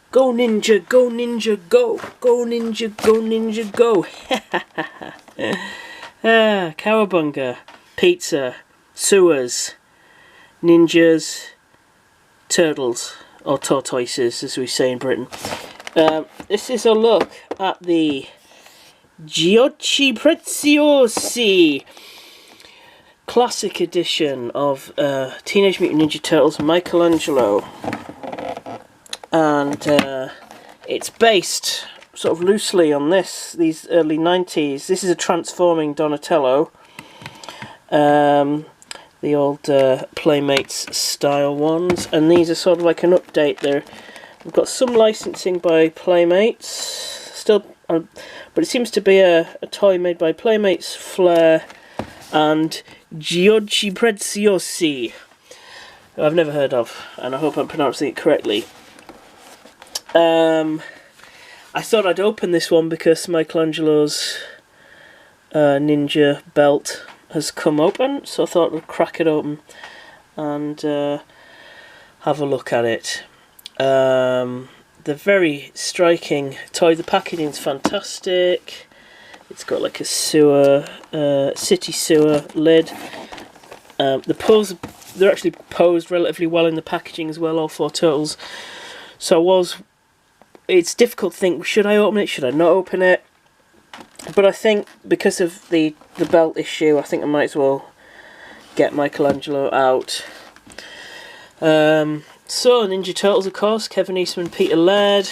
Go ninja, go ninja, go! Go ninja, go ninja, go! Cowabunga, pizza, sewers, ninjas, turtles, or tortoises as we say in Britain. This is a look at the Giochi Preziosi classic edition of Teenage Mutant Ninja Turtles Michaelangelo, and it's based sort of loosely on these early 90s. This is a transforming Donatello, the old Playmates style ones, and these are sort of like an update. We've got some licensing by Playmates still, but it seems to be a toy made by Playmates, Flair, and Giochi Preziosi, who I've never heard of, and I hope I'm pronouncing it correctly. I thought I'd open this one because Michelangelo's ninja belt has come open, so I thought I'd crack it open and have a look at it. The very striking toy. The packaging's fantastic. It's got like a city sewer lid. They're actually posed relatively well in the packaging as well, all four turtles. So it's difficult to think, should I open it, should I not open it? But I think because of the belt issue, I think I might as well get Michaelangelo out. So Ninja Turtles, of course, Kevin Eastman, Peter Laird.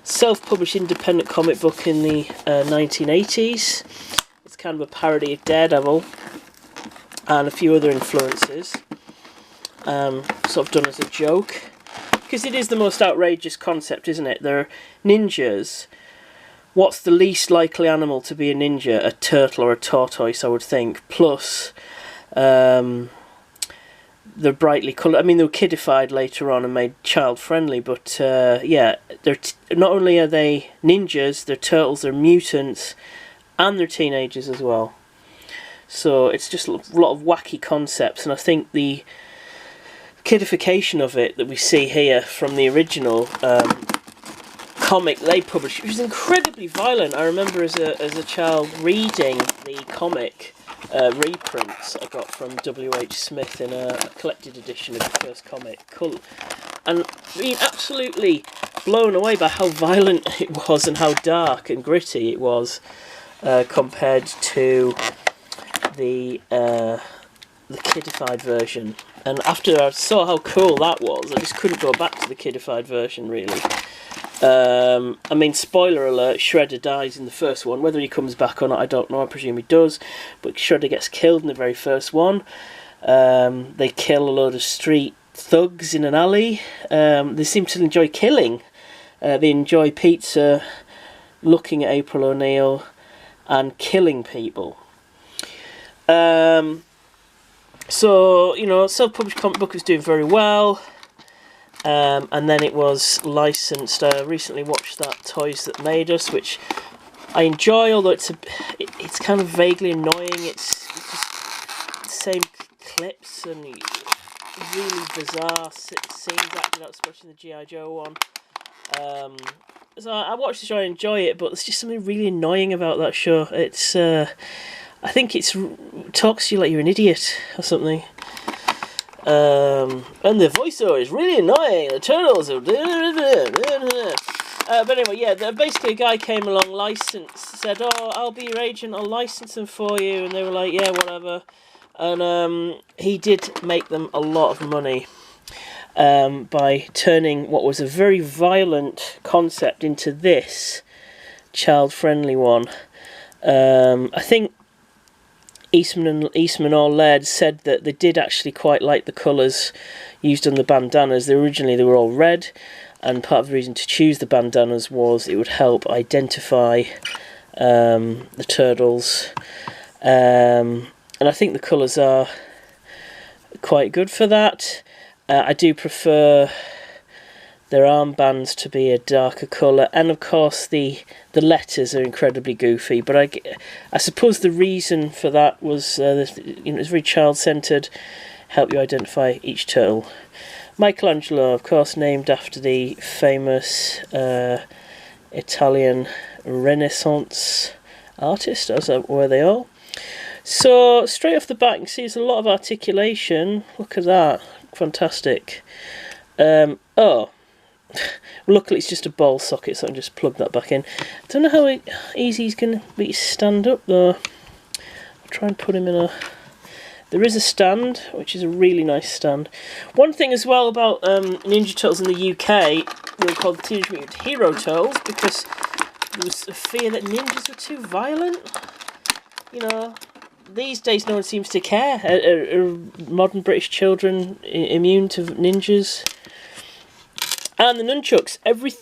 Self-published independent comic book in the 1980s. It's kind of a parody of Daredevil and a few other influences, sort of done as a joke, because it is the most outrageous concept, isn't it? They're ninjas. What's the least likely animal to be a ninja? A turtle or a tortoise, I would think. Plus, they're brightly coloured. I mean, they were kidified later on and made child-friendly, but yeah, not only are they ninjas, they're turtles, they're mutants, and they're teenagers as well. So it's just a lot of wacky concepts, and I think the kidification of it that we see here from the original comic they published, which was incredibly violent. I remember as a child reading the comic reprints I got from W.H. Smith in a collected edition of the first comic, and being absolutely blown away by how violent it was and how dark and gritty it was compared to the kidified version. And after I saw how cool that was, I just couldn't go back to the kidified version, really. I mean, spoiler alert, Shredder dies in the first one. Whether he comes back or not, I don't know. I presume he does. But Shredder gets killed in the very first one. They kill a load of street thugs in an alley. They seem to enjoy killing. They enjoy pizza, looking at April O'Neil, and killing people. So, you know, self-published comic book was doing very well. And then it was licensed. I recently watched that Toys That Made Us, which I enjoy, although it's kind of vaguely annoying. It's just the same clips and really bizarre scenes acted out, especially the G.I. Joe one. So I watched the show, I enjoy it, but there's just something really annoying about that show. It's I think it talks to you like you're an idiot or something. And the voiceover is really annoying. The turtles are... but anyway, yeah, basically a guy came along, said, oh, I'll be your agent, I'll license them for you. And they were like, yeah, whatever. And he did make them a lot of money by turning what was a very violent concept into this child-friendly one. I think Eastman or Laird said that they did actually quite like the colours used on the bandanas. Originally they were all red, and part of the reason to choose the bandanas was it would help identify the turtles. And I think the colours are quite good for that. I do prefer their armbands to be a darker colour, and of course the letters are incredibly goofy. But I suppose the reason for that was it's very child-centred, help you identify each turtle Michaelangelo, of course, named after the famous Italian Renaissance artist, as were they all. So straight off the bat, you can see there's a lot of articulation. Look at that, fantastic. Oh, luckily it's just a ball socket, so I can just plug that back in. I don't know how easy he's going to be to stand up though. I'll try and put him in a... There is a stand, which is a really nice stand. One thing as well about Ninja Turtles in the UK, they were called Teenage Mutant Hero Turtles, because there was a fear that ninjas were too violent. You know, these days no one seems to care. Are modern British children immune to ninjas? And the nunchucks.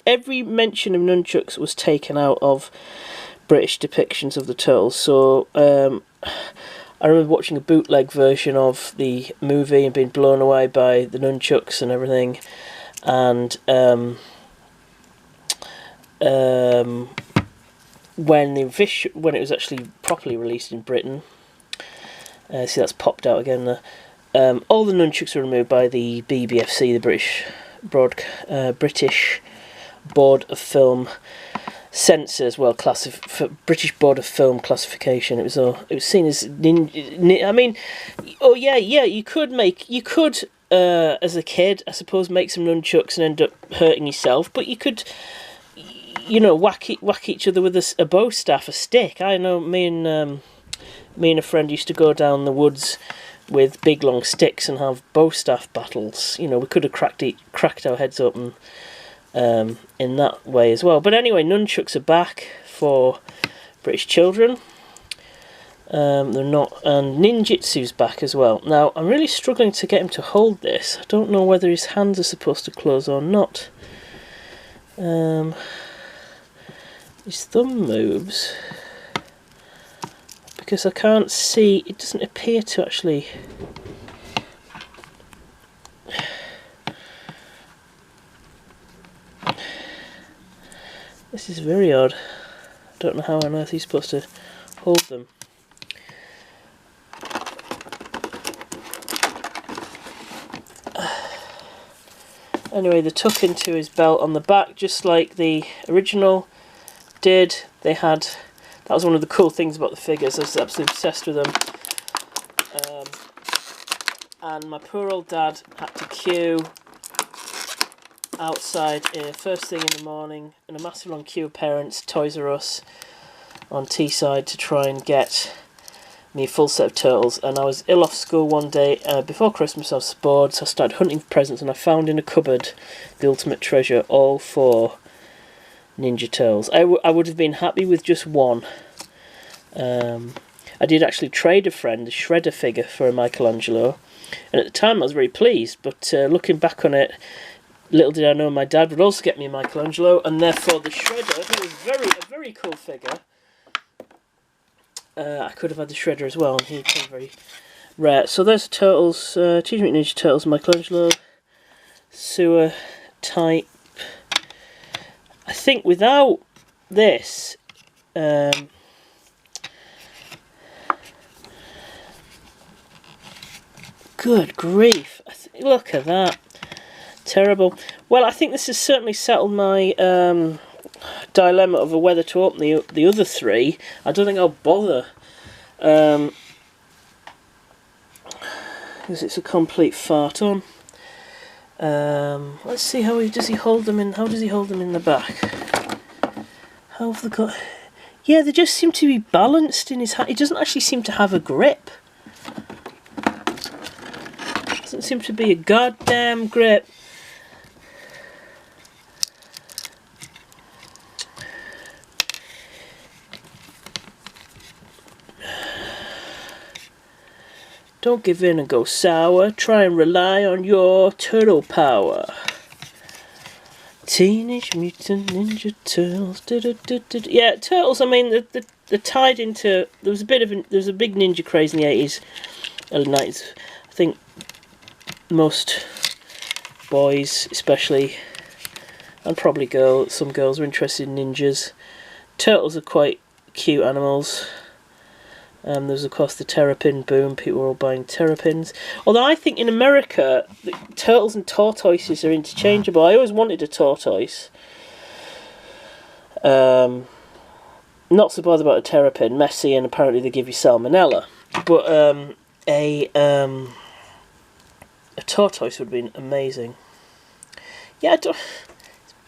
Every mention of nunchucks was taken out of British depictions of the Turtles. So, I remember watching a bootleg version of the movie and being blown away by the nunchucks and everything. And when it was actually properly released in Britain, see that's popped out again there. All the nunchucks were removed by the BBFC, the British Board of Film Censors, well, British Board of Film Classification. It was seen as I mean, oh yeah, you could as a kid, I suppose, make some nunchucks and end up hurting yourself, but you could, you know, whack each other with a bow staff, a stick. I know me and a friend used to go down the woods with big long sticks and have bow staff battles. You know, we could have cracked our heads open in that way as well. But anyway, nunchucks are back for British children. They're not, and ninjutsu's back as well. Now, I'm really struggling to get him to hold this. I don't know whether his hands are supposed to close or not. His thumb moves, because I can't see, it doesn't appear to actually... This is very odd. I don't know how on earth he's supposed to hold them. Anyway, they tuck into his belt on the back, just like the original did. That was one of the cool things about the figures. I was absolutely obsessed with them. And my poor old dad had to queue outside first thing in the morning in a massive long queue of parents, Toys R Us on Teesside, to try and get me a full set of turtles. And I was ill off school one day before Christmas. I was bored, so I started hunting for presents, and I found in a cupboard the ultimate treasure, all 4 Ninja Turtles. I would have been happy with just one. I did actually trade a friend a Shredder figure for a Michaelangelo, and at the time I was very pleased, but looking back on it, little did I know my dad would also get me a Michaelangelo, and therefore the Shredder, who was a very cool figure, I could have had the Shredder as well, and he became very rare. So there's the Turtles, Teenage Mutant Ninja Turtles, Michelangelo, sewer type. I think without this, good grief, look at that. Terrible. Well, I think this has certainly settled my dilemma of whether to open the other 3. I don't think I'll bother, because it's a complete fart on. Let's see does he hold them in the back? How have they got? Yeah, they just seem to be balanced in his hand. He doesn't actually seem to have a grip. Doesn't seem to be a goddamn grip. Don't give in and go sour. Try and rely on your turtle power. Teenage Mutant Ninja Turtles. Yeah, Turtles. I mean, they're tied into. There was a big ninja craze in the 80s, early 90s. I think most boys, especially, and probably some girls, are interested in ninjas. Turtles are quite cute animals. There's of course the terrapin boom. People were all buying terrapins. Although I think in America, the turtles and tortoises are interchangeable. I always wanted a tortoise. Not so bothered about a terrapin. Messy, and apparently they give you salmonella. But a tortoise would have been amazing. Yeah, it's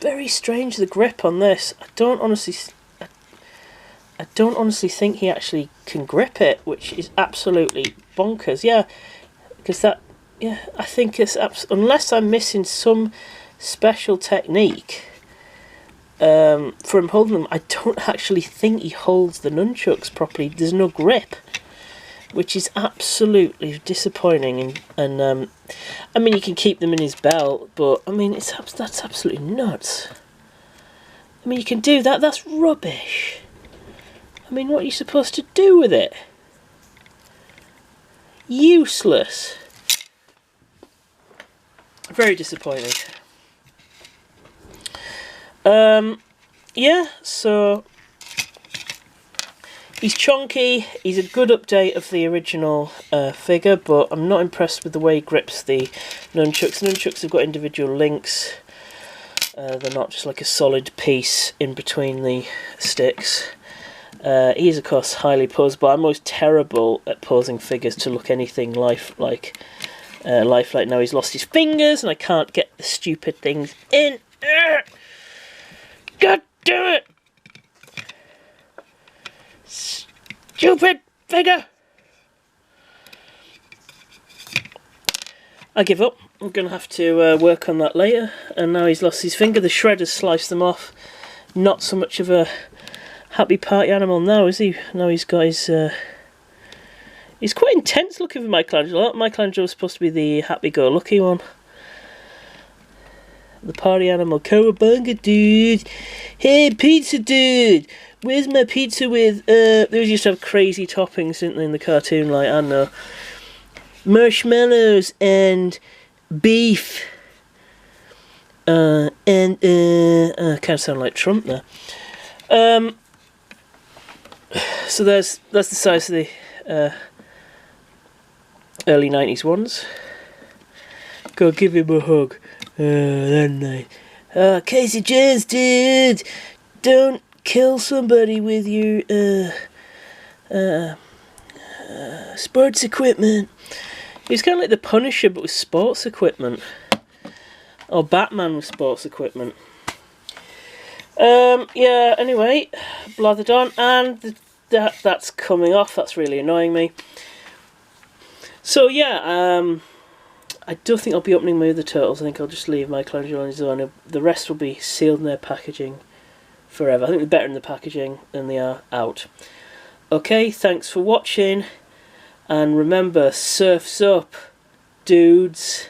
very strange, the grip on this. I don't honestly think he actually can grip it, which is absolutely bonkers. Yeah, because I think it's unless I'm missing some special technique for him holding them, I don't actually think he holds the nunchucks properly. There's no grip, which is absolutely disappointing. And I mean, you can keep them in his belt, but I mean, that's absolutely nuts. I mean, you can do that. That's rubbish. I mean, what are you supposed to do with it? Useless. Very disappointing. Yeah, so he's chonky. He's a good update of the original figure, but I'm not impressed with the way he grips the nunchucks. The nunchucks have got individual links. They're not just like a solid piece in between the sticks. He is, of course, highly posed, but I'm most terrible at posing figures to look anything lifelike. Now he's lost his fingers, and I can't get the stupid things in. God damn it! Stupid figure! I give up. I'm going to have to work on that later. And now he's lost his finger. The shredder's sliced them off. Not so much of a happy party animal now, is he? Now he's got his... he's quite intense looking for Michelangelo. Michelangelo's supposed to be the happy-go-lucky one. The party animal. Cowabunga, dude! Hey, pizza dude! Where's my pizza with... those used to have crazy toppings, didn't they, in the cartoon? Like, I don't know, marshmallows and beef. I kind of sound like Trump there. So that's the size of the early 90s ones. Go give him a hug. That night. Casey Jones, dude! Don't kill somebody with your sports equipment. He was kind of like the Punisher, but with sports equipment. Or Batman with sports equipment. Yeah, anyway, blathered on, and that's coming off. That's really annoying me. So yeah, I don't think I'll be opening my other turtles. I think I'll just leave Michelangelo on his own. The rest will be sealed in their packaging forever. I think they're better in the packaging than they are out. Okay, thanks for watching, and remember, surf's up, dudes.